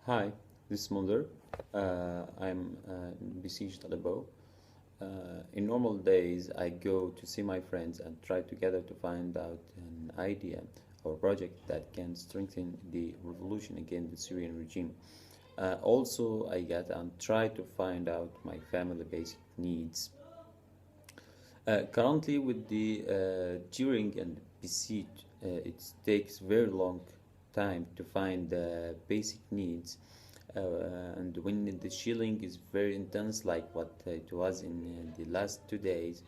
Hi, this is Munzer. I'm Besiege Talabo. In normal days, I go to see my friends and try together to find out an idea or project that can strengthen the revolution against the Syrian regime. Also, I get and try to find out my family basic needs. Currently, with the during and besiege, it takes very long time to find the basic needs, and when the shilling is very intense, like what it was in the last 2 days,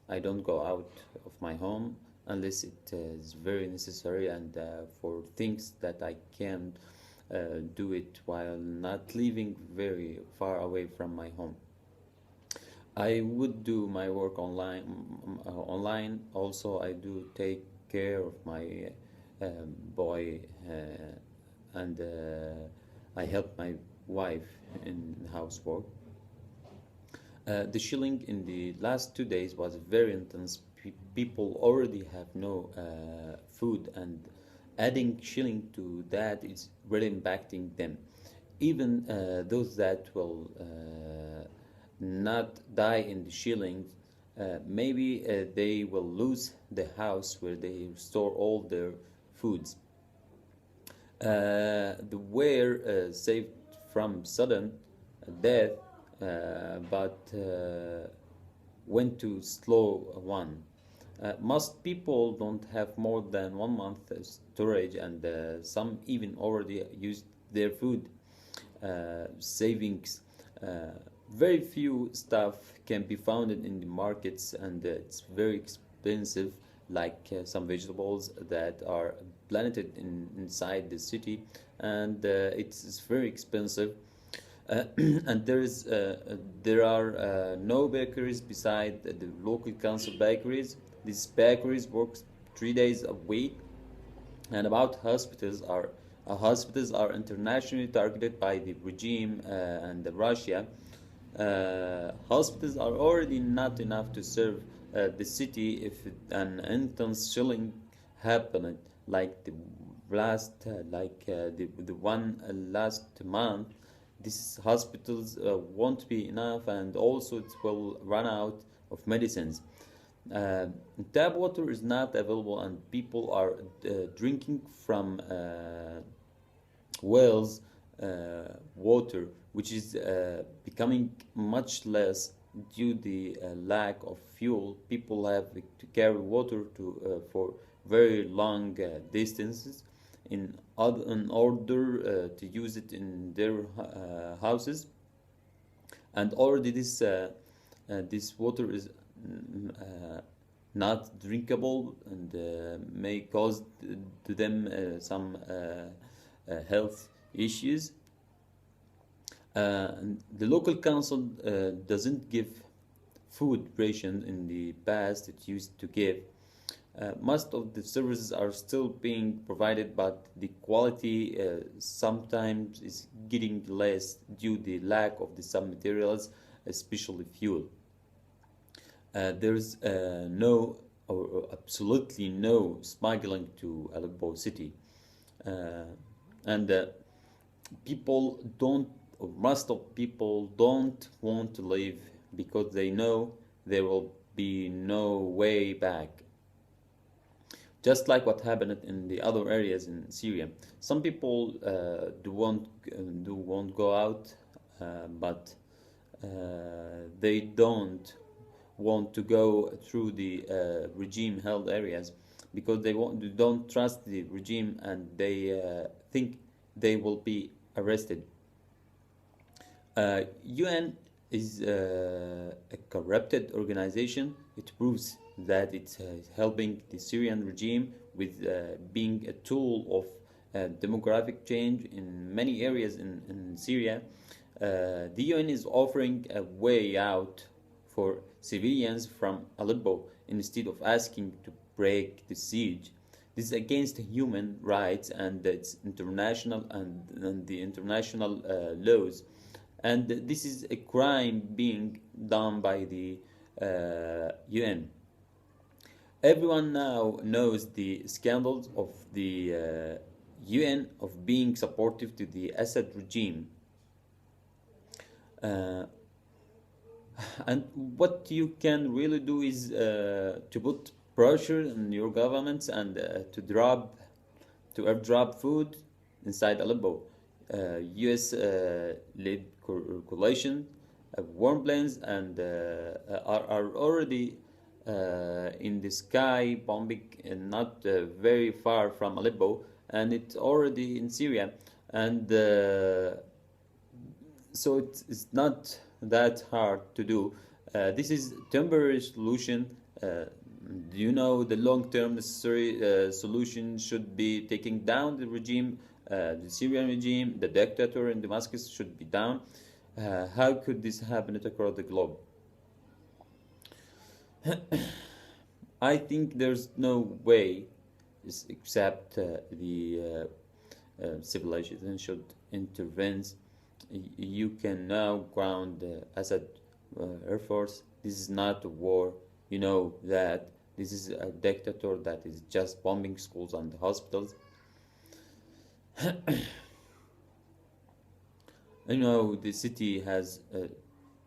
I don't go out of my home unless it is very necessary and for things that I can do it while not living very far away from my home. I would do my work online. Also, I do take care of my boy, and I help my wife in housework. The shilling in the last 2 days was very intense. People already have no food, and adding shilling to that is really impacting them. Even those that will not die in the shillings, maybe they will lose the house where they store all their foods. The were saved from sudden death, but went to slow one. Most people don't have more than 1 month storage, and some even already used their food savings. Very few stuff can be found in the markets, and it's very expensive, like some vegetables that are planted inside the city, and it's very expensive. And there are no bakeries beside the local council bakeries. These bakeries work 3 days a week. And about hospitals are internationally targeted by the regime and Russia. Hospitals are already not enough to serve the city if an intense shelling happened, like the one last month. These hospitals won't be enough, and also it will run out of medicines. Uh, Tap water is not available, and people are drinking from wells water, which is becoming much less due to the lack of fuel. People have to carry water for very long distances in order to use it in their houses. And already this water is not drinkable, and may cause to them some health issues. The local council doesn't give food ration in the past it used to give. Most of the services are still being provided, but the quality sometimes is getting less due to the lack of the some materials, especially fuel. There's no or absolutely no smuggling to Aleppo city, uh, and people don't, or most of people don't want to leave because they know there will be no way back. Just like what happened in the other areas in Syria, some people do won't go out, but they don't want to go through the regime-held areas because they don't trust the regime, and they think they will be arrested. UN is a corrupted organization. It proves that it's helping the Syrian regime with being a tool of demographic change in many areas in Syria. The UN is offering a way out for civilians from Aleppo instead of asking to break the siege. This is against human rights and its international and the international laws, and this is a crime being done by the UN. Everyone now knows the scandals of the UN of being supportive to the Assad regime. Uh, and what you can really do is to put pressure on your governments and to airdrop food inside Aleppo. U.S. led coalition warm planes and are already in the sky bombing not very far from Aleppo, and it's already in Syria, and so it's not that hard to do. This is temporary solution. You know, the long-term necessary solution should be taking down the regime, the Syrian regime, the dictator in Damascus should be down. How could this happen across the globe? I think there's no way except the civilization should intervene. You can now ground the Assad Air Force. This is not a war. You know that this is a dictator that is just bombing schools and hospitals. You know, the city has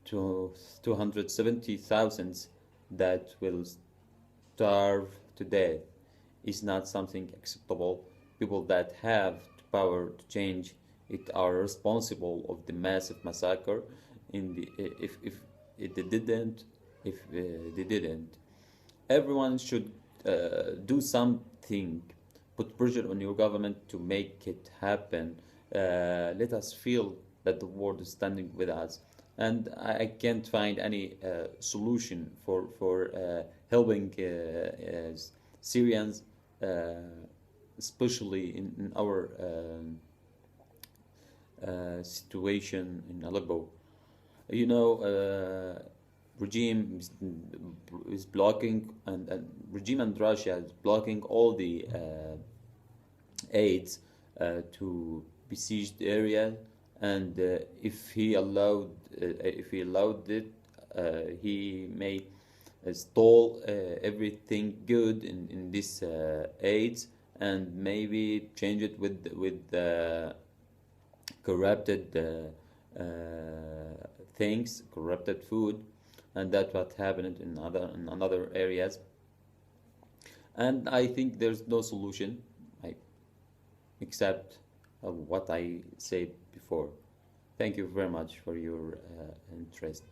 270,000 that will starve to death. Is not something acceptable. People that have the power to change it are responsible of the massive massacre. In the if they didn't, if they didn't, everyone should do something. Put pressure on your government to make it happen. Let us feel that the world is standing with us. And I can't find any solution for helping Syrians, especially in our situation in Aleppo. You know, regime is blocking, and regime and Russia is blocking all the aids to besieged area, and if he allowed it, he may stall everything good in this aids, and maybe change it with corrupted things, corrupted food, and that's what happened in other areas. And I think there's no solution, except what I said before. Thank you very much for your interest.